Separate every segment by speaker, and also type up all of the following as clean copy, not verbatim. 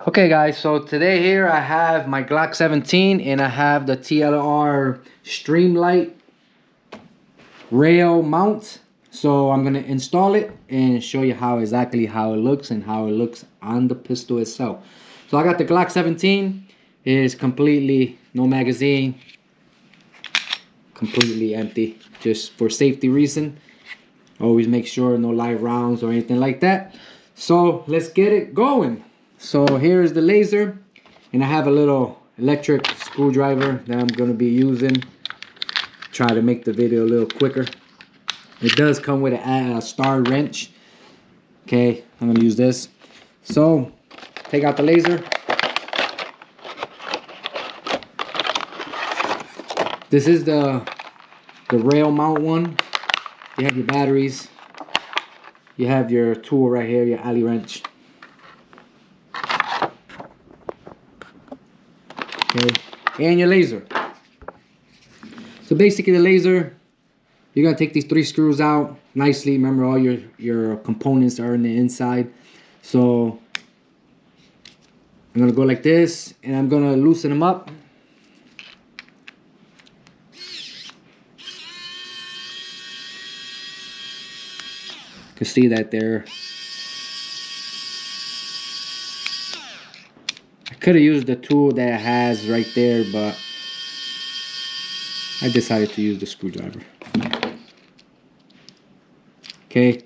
Speaker 1: Okay guys, so today here I have my Glock 17 and I have the TLR Streamlight rail mount. So I'm gonna install it and show you exactly how it looks and how it looks on the pistol itself. So I got the Glock 17. It is completely no magazine, completely empty, just for safety reason. Always make sure no live rounds or anything like that. So let's get it going. So here's the laser, and I have a little electric screwdriver that I'm gonna be using. Try to make the video a little quicker. It does come with a star wrench. Okay, I'm gonna use this. So take out the laser. This is the rail mount one. You have your batteries. You have your tool right here, your Allen wrench. Okay, and your laser. So basically the laser, you're gonna take these 3 screws out nicely. Remember, all your components are in the inside. So I'm gonna go like this, and I'm gonna loosen them up. You can see that there. I could have used the tool that it has right there, but I decided to use the screwdriver. Okay.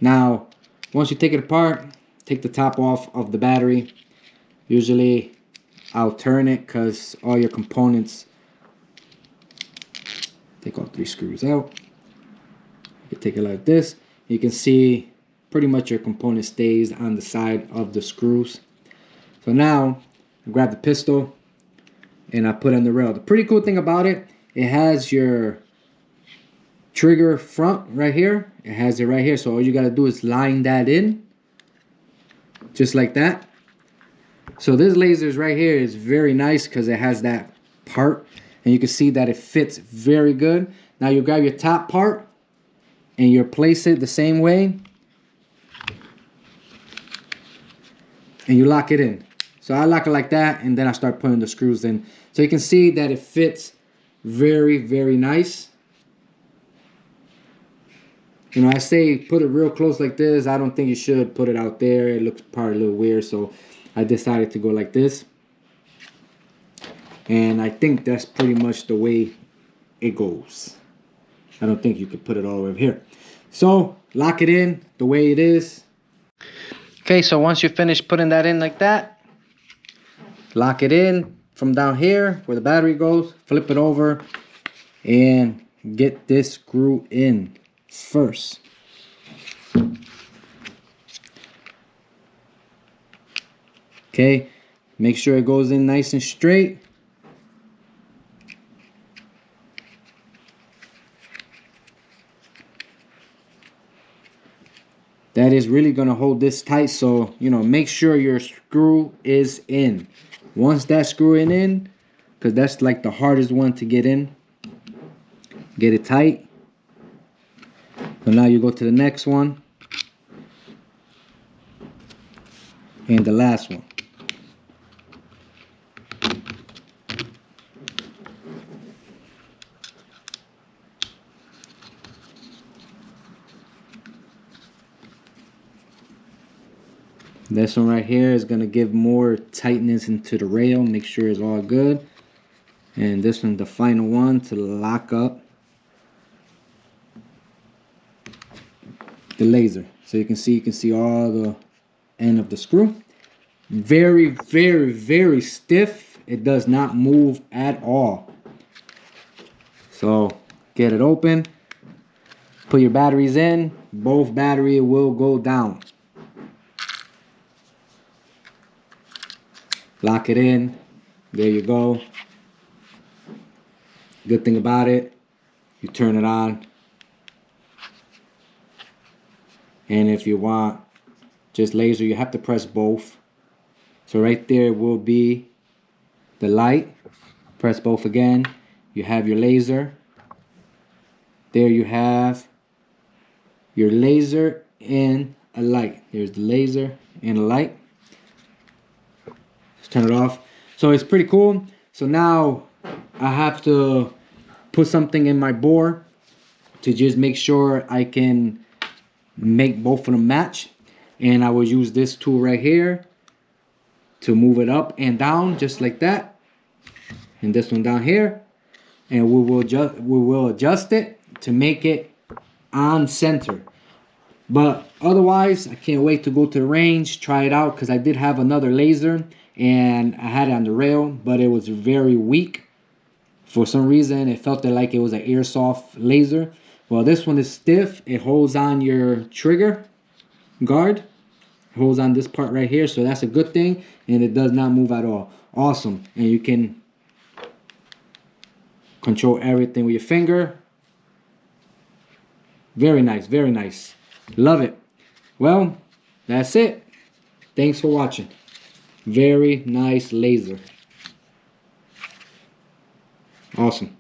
Speaker 1: Now, once you take it apart, take the top off of the battery. Usually, I'll turn it because all your components. Take all 3 screws out. You can take it like this. You can see pretty much your component stays on the side of the screws. So now, I grab the pistol and I put on the rail. The pretty cool thing about it, it has your trigger front right here. It has it right here. So all you gotta do is line that in, just like that. So this laser right here is very nice because it has that part, and you can see that it fits very good. Now you grab your top part and you place it the same way, and you lock it in. So I lock it like that, and then I start putting the screws in. So you can see that it fits very, very nice. You know, I say put it real close like this. I don't think you should put it out there. It looks probably a little weird, so I decided to go like this. And I think that's pretty much the way it goes. I don't think you could put it all over here. So lock it in the way it is. Okay, so once you finish putting that in like that, lock it in from down here where the battery goes, flip it over, and get this screw in first. Okay, make sure it goes in nice and straight. That is really going to hold this tight, so you know, make sure your screw is in. Once that screw in, because that's like the hardest one to get in, get it tight. So now you go to the next one and the last one. This one right here is going to give more tightness into the rail. Make sure it's all good. And this one's the final one to lock up the laser. So you can see all the end of the screw. Very, very, very stiff. It does not move at all. So get it open. Put your batteries in. Both batteries will go down. Lock it in. There you go. Good thing about it, you turn it on. And if you want just laser, you have to press both. So right there will be the light. Press both again. You have your laser. There you have your laser and a light. There's the laser in the light. Let's turn it off. So it's pretty cool. So now I have to put something in my bore to just make sure I can make both of them match. And I will use this tool right here to move it up and down just like that. And this one down here. And we will adjust it to make it on center. But otherwise, I can't wait to go to the range, try it out, because I did have another laser and I had it on the rail, but it was very weak. For some reason, it felt like it was an airsoft laser. Well, this one is stiff. It holds on your trigger guard. It holds on this part right here, so that's a good thing, and it does not move at all. Awesome. And you can control everything with your finger. Very nice, very nice. Love it. Well, that's it. Thanks for watching. Very nice laser. Awesome.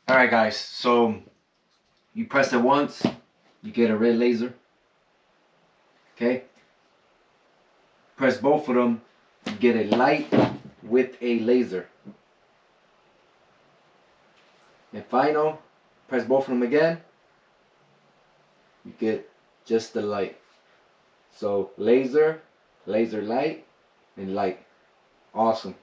Speaker 1: Alright guys, so you press it once, you get a red laser. Okay? Press both of them, you get a light with a laser. And final, press both of them again, you get just the light. So laser, laser light, and light. Awesome.